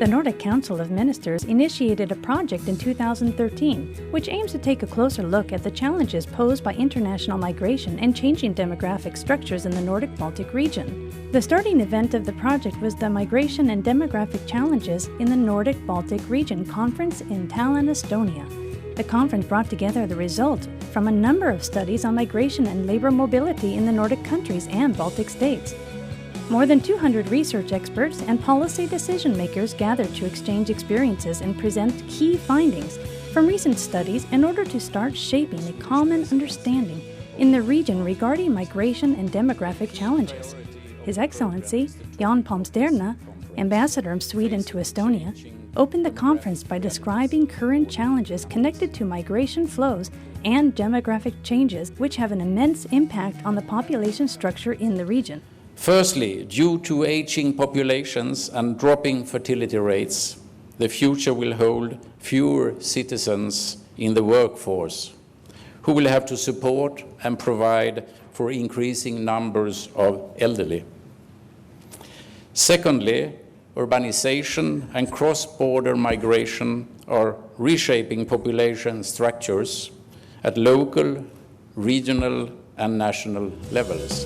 The Nordic Council of Ministers initiated a project in 2013, which aims to take a closer look at the challenges posed by international migration and changing demographic structures in the Nordic-Baltic region. The starting event of the project was the Migration and Demographic Challenges in the Nordic-Baltic Region conference in Tallinn, Estonia. The conference brought together the result from a number of studies on migration and labor mobility in the Nordic countries and Baltic States. More than 200 research experts and policy decision-makers gathered to exchange experiences and present key findings from recent studies in order to start shaping a common understanding in the region regarding migration and demographic challenges. His Excellency, Jan Palmstierna, Ambassador of Sweden to Estonia, opened the conference by describing current challenges connected to migration flows and demographic changes which have an immense impact on the population structure in the region. Firstly, due to aging populations and dropping fertility rates, the future will hold fewer citizens in the workforce, who will have to support and provide for increasing numbers of elderly. Secondly, urbanization and cross-border migration are reshaping population structures at local, regional, and national levels.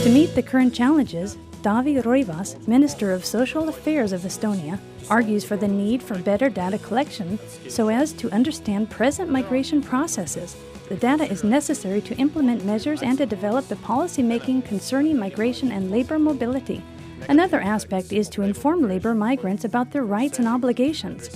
To meet the current challenges, Taavi Rõivas, Minister of Social Affairs of Estonia, argues for the need for better data collection so as to understand present migration processes. The data is necessary to implement measures and to develop the policy making concerning migration and labor mobility. Another aspect is to inform labor migrants about their rights and obligations.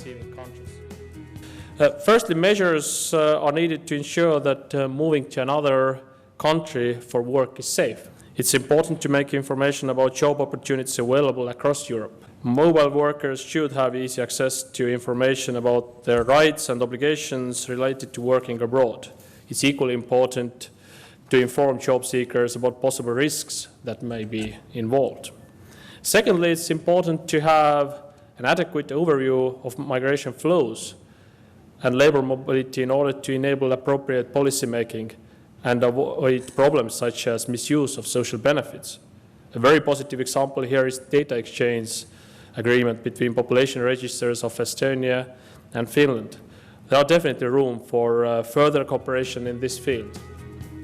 Firstly, measures are needed to ensure that moving to another country for work is safe. It's important to make information about job opportunities available across Europe. Mobile workers should have easy access to information about their rights and obligations related to working abroad. It's equally important to inform job seekers about possible risks that may be involved. Secondly, it's important to have an adequate overview of migration flows and labor mobility in order to enable appropriate policy making and avoid problems such as misuse of social benefits. A very positive example here is data exchange agreement between population registers of Estonia and Finland. There are definitely room for further cooperation in this field.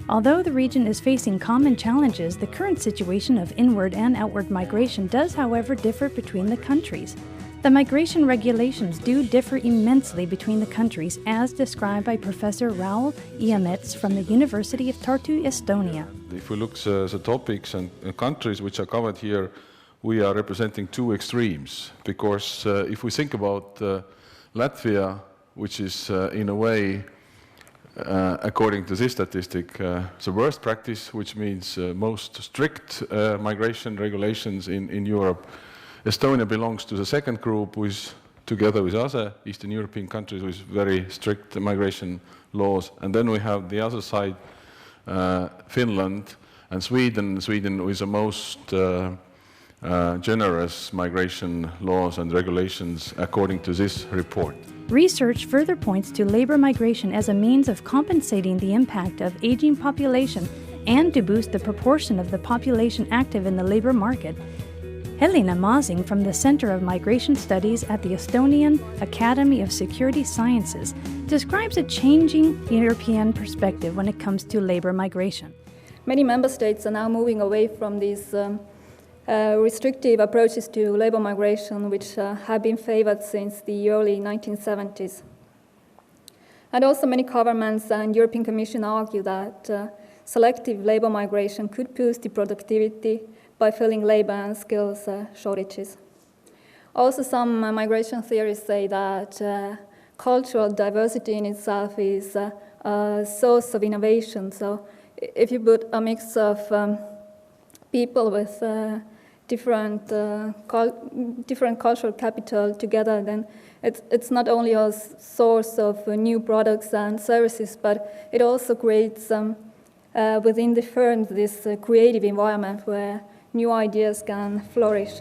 Although the region is facing common challenges, the current situation of inward and outward migration does, however, differ between the countries. The migration regulations do differ immensely between the countries, as described by Professor Raul Iamets from the University of Tartu, Estonia. If we look at the topics and countries which are covered here, we are representing two extremes. Because if we think about Latvia, which is in a way, according to this statistic, the worst practice, which means most strict migration regulations in Europe. Estonia belongs to the second group, which, together with other Eastern European countries, with very strict migration laws. And then we have the other side, Finland and Sweden. Sweden with the most generous migration laws and regulations, according to this report. Research further points to labor migration as a means of compensating the impact of aging population and to boost the proportion of the population active in the labor market. Helena Masing from the Center of Migration Studies at the Estonian Academy of Security Sciences describes a changing European perspective when it comes to labor migration. Many member states are now moving away from these restrictive approaches to labor migration, which have been favored since the early 1970s. And also many governments and European Commission argue that selective labor migration could boost the productivity by filling labor and skills shortages. Also, some migration theories say that cultural diversity in itself is a source of innovation. So if you put a mix of people with different cultural capital together, then it's not only a source of new products and services, but it also creates within the firm this creative environment where new ideas can flourish.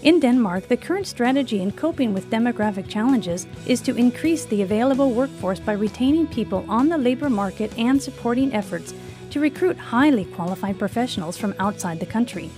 In Denmark, the current strategy in coping with demographic challenges is to increase the available workforce by retaining people on the labor market and supporting efforts to recruit highly qualified professionals from outside the country.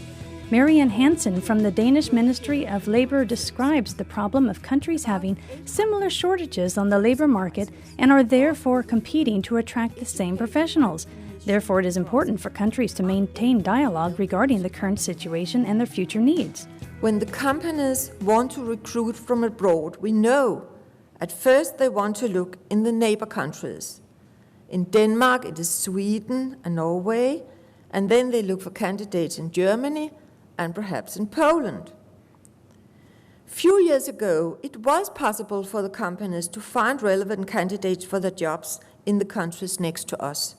Marianne Hansen from the Danish Ministry of Labour describes the problem of countries having similar shortages on the labour market and are therefore competing to attract the same professionals. Therefore, it is important for countries to maintain dialogue regarding the current situation and their future needs. When the companies want to recruit from abroad, we know at first they want to look in the neighbor countries. In Denmark, it is Sweden and Norway, and then they look for candidates in Germany and perhaps in Poland. Few years ago, it was possible for the companies to find relevant candidates for their jobs in the countries next to us.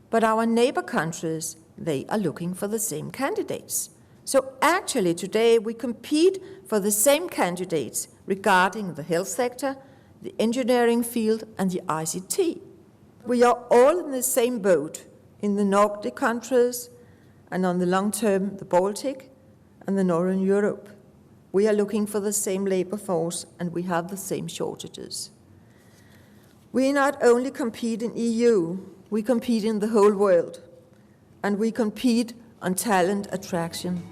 But our neighbor countries, they are looking for the same candidates. So actually today we compete for the same candidates regarding the health sector, the engineering field and the ICT. We are all in the same boat in the Nordic countries and on the long term the Baltic and the Northern Europe. We are looking for the same labor force and we have the same shortages. We not only compete in EU, we compete in the whole world, and we compete on talent attraction.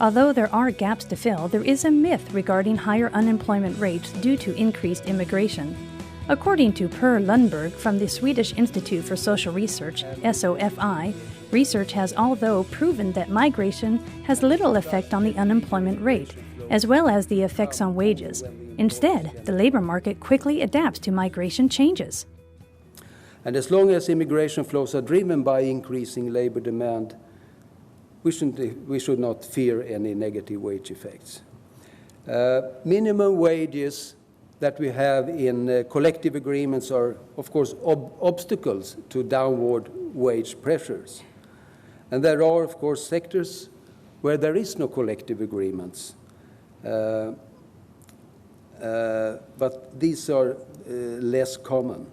Although there are gaps to fill, there is a myth regarding higher unemployment rates due to increased immigration. According to Per Lundberg from the Swedish Institute for Social Research, SOFI, research has although proven that migration has little effect on the unemployment rate, as well as the effects on wages. Instead, the labor market quickly adapts to migration changes. And as long as immigration flows are driven by increasing labor demand, we should not fear any negative wage effects. Minimum wages that we have in collective agreements are, of course, obstacles to downward wage pressures. And there are, of course, sectors where there is no collective agreements. But these are less common.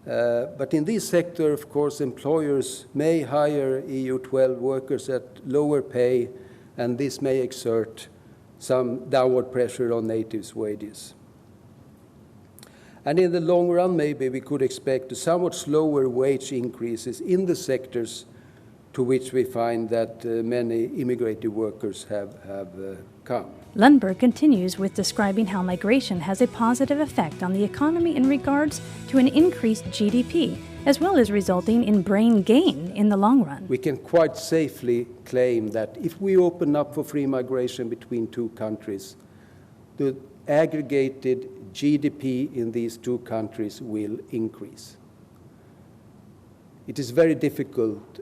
But in this sector, of course, employers may hire EU12 workers at lower pay, and this may exert some downward pressure on natives' wages. And in the long run, maybe we could expect somewhat slower wage increases in the sectors to which we find that many immigrated workers have come. Lundberg continues with describing how migration has a positive effect on the economy in regards to an increased GDP, as well as resulting in brain gain in the long run. We can quite safely claim that if we open up for free migration between two countries, the aggregated GDP in these two countries will increase. It is very difficult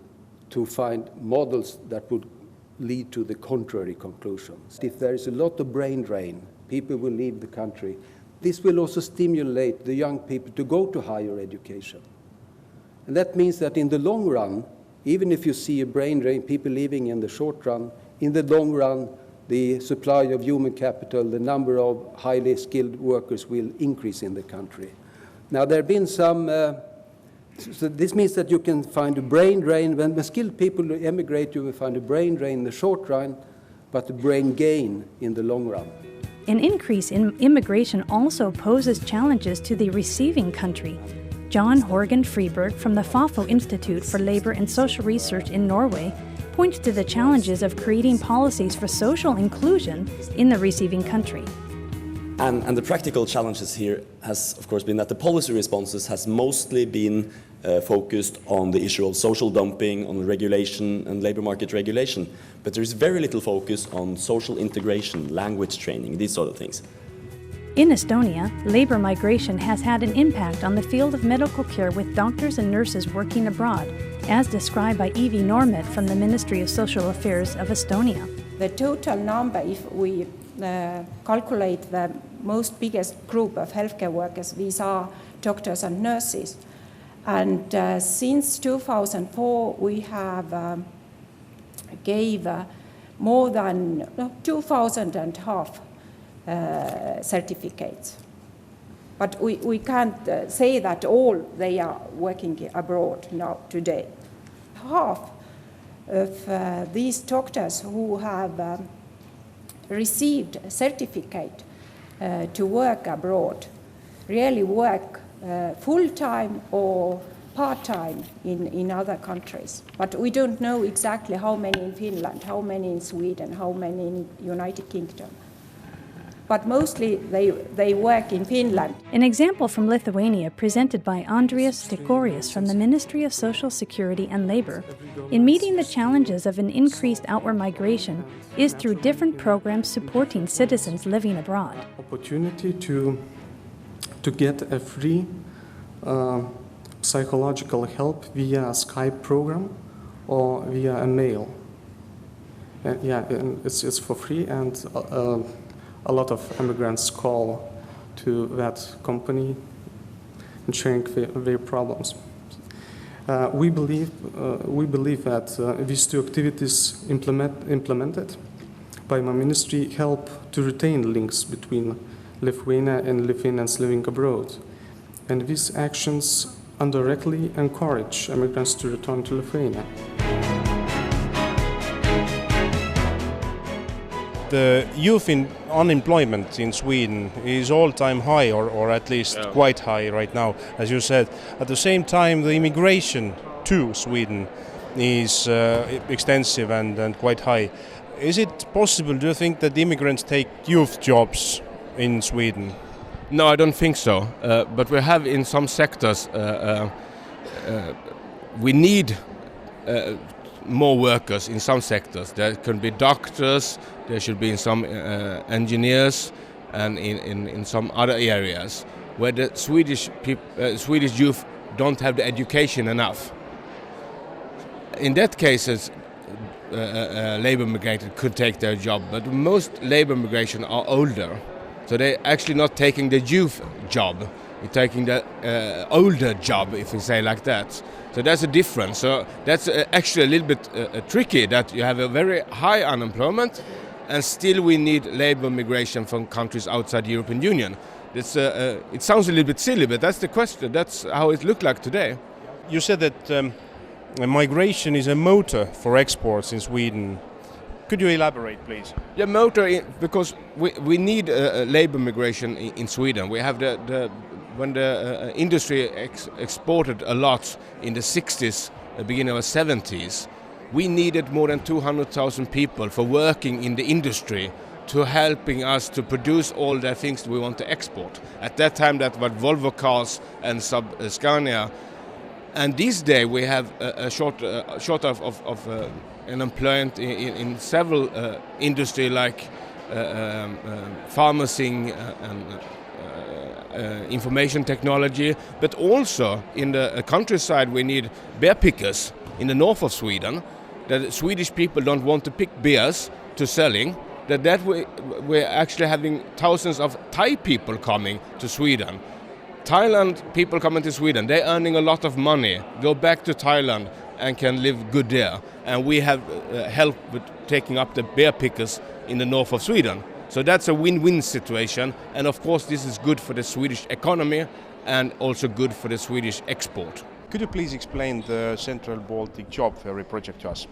to find models that would lead to the contrary conclusions. If there is a lot of brain drain, people will leave the country. This will also stimulate the young people to go to higher education. And that means that in the long run, even if you see a brain drain, people leaving in the short run, in the long run, the supply of human capital, the number of highly skilled workers will increase in the country. Now, there have been some so this means that you can find a brain drain. When skilled people emigrate, you will find a brain drain in the short run, but a brain gain in the long run. An increase in immigration also poses challenges to the receiving country. John Horgan Freeberg from the Fafo Institute for Labour and Social Research in Norway points to the challenges of creating policies for social inclusion in the receiving country. And the practical challenges here has, of course, been that the policy responses has mostly been focused on the issue of social dumping, on regulation and labor market regulation. But there is very little focus on social integration, language training, these sort of things. In Estonia, labor migration has had an impact on the field of medical care with doctors and nurses working abroad, as described by Evie Normet from the Ministry of Social Affairs of Estonia. The total number, if we calculate the most biggest group of healthcare workers, these are doctors and nurses. And since 2004, we have gave more than 2,500 certificates. But we can't say that all they are working abroad now today. Half of these doctors who have received a certificate to work abroad really work full-time or part-time in other countries. But we don't know exactly how many in Finland, how many in Sweden, how many in United Kingdom. But mostly they work in Finland. An example from Lithuania presented by Andrius Stikorius from the Ministry of Social Security and Labor in meeting the challenges of an increased outward migration is through different programs supporting citizens living abroad. Opportunity to get a free psychological help via a Skype program or via a mail. And it's for free, and a lot of immigrants call to that company and sharing their problems. We believe that these two activities implemented by my ministry help to retain links between Lithuania and Lithuanians living abroad. And these actions indirectly encourage immigrants to return to Lithuania. The youth unemployment in Sweden is all-time high, or at least quite high right now, as you said. At the same time, the immigration to Sweden is extensive and quite high. Is it possible, do you think, that immigrants take youth jobs in Sweden? No, I don't think so. But we have in some sectors, we need more workers in some sectors. There can be doctors, there should be some engineers, and in some other areas where the Swedish youth don't have the education enough. In that cases, labor migration could take their job, but most labor migration are older. So they're actually not taking the youth job, they're taking the older job, if we say like that. So that's a difference. So that's actually a little bit tricky, that you have a very high unemployment and still we need labor migration from countries outside the European Union. It sounds a little bit silly, but that's the question. That's how it looks like today. You said that migration is a motor for exports in Sweden. Could you elaborate, please? The motor, because we need labor migration in Sweden. We have when the industry exported a lot in the 60s, beginning of the 70s, we needed more than 200,000 people for working in the industry to helping us to produce all the things we want to export. At that time, that was Volvo cars and Scania. And this day we have a short of unemployment in several industry like pharmacy and information technology, but also in the countryside we need beer pickers in the north of Sweden. That Swedish people don't want to pick beers to selling. That we're actually having thousands of Thai people coming to Sweden. Thailand people coming to Sweden, they're earning a lot of money, go back to Thailand and can live good there. And we have help with taking up the beer pickers in the north of Sweden. So that's a win-win situation. And of course this is good for the Swedish economy and also good for the Swedish export. Could you please explain the Central Baltic Job Ferry project to us?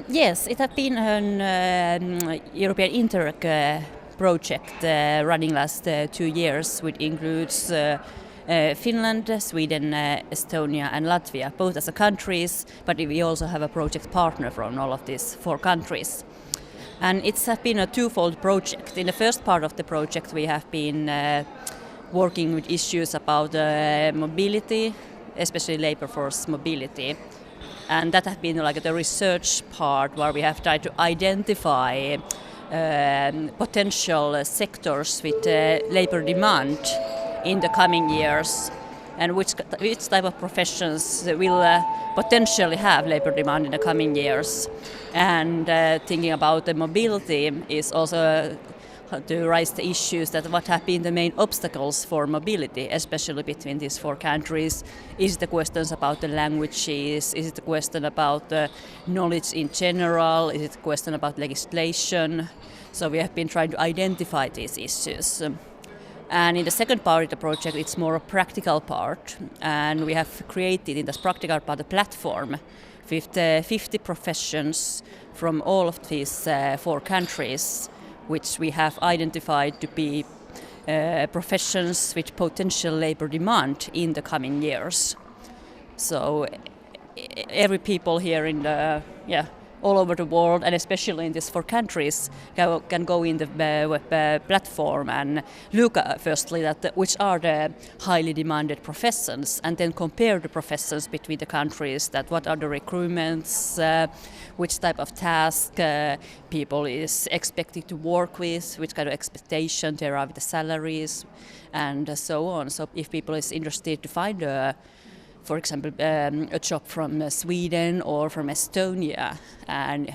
Yes, it has been an European Interreg project running last 2 years, which includes Finland, Sweden, Estonia and Latvia, both as a countries, but we also have a project partner from all of these 4 countries. And it's been a twofold project. In the first part of the project we have been working with issues about mobility, especially labor force mobility. And that has been like the research part where we have tried to identify potential sectors with labor demand in the coming years and which type of professions will potentially have labor demand in the coming years. And thinking about the mobility is also to raise the issues that what have been the main obstacles for mobility, especially between these 4 countries. Is the questions about the languages? Is it the question about the knowledge in general? Is it the question about legislation? So we have been trying to identify these issues. And in the second part of the project, it's more a practical part. And we have created in this practical part a platform with 50 professions from all of these 4 countries, which we have identified to be professions with potential labor demand in the coming years. So every people here in the all over the world, and especially in these 4 countries, can go in the web platform and look firstly at which are the highly demanded professions, and then compare the professions between the countries, that what are the requirements, which type of task people is expected to work with, which kind of expectation there are with the salaries, and so on. So if people is interested to find for example, a job from Sweden or from Estonia, and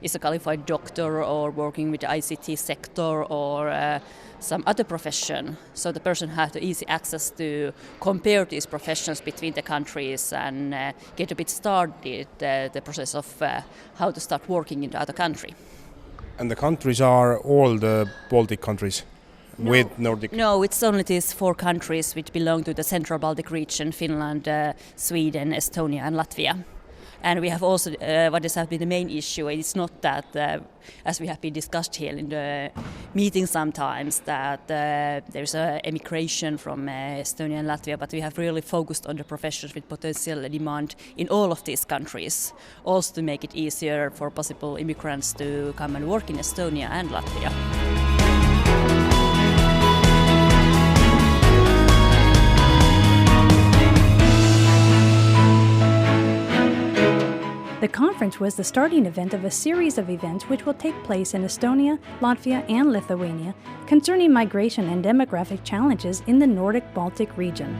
is a qualified doctor or working with the ICT sector or some other profession. So the person has easy access to compare these professions between the countries and get a bit started the process of how to start working in the other country. And the countries are all the Baltic countries? With Nordic? No, it's only these 4 countries which belong to the Central Baltic Region: Finland, Sweden, Estonia and Latvia. And we have also, what has been the main issue, it's not that, as we have been discussed here in the meeting sometimes, that there's an emigration from Estonia and Latvia, but we have really focused on the professions with potential demand in all of these countries, also to make it easier for possible immigrants to come and work in Estonia and Latvia. The conference was the starting event of a series of events which will take place in Estonia, Latvia, and Lithuania concerning migration and demographic challenges in the Nordic-Baltic region.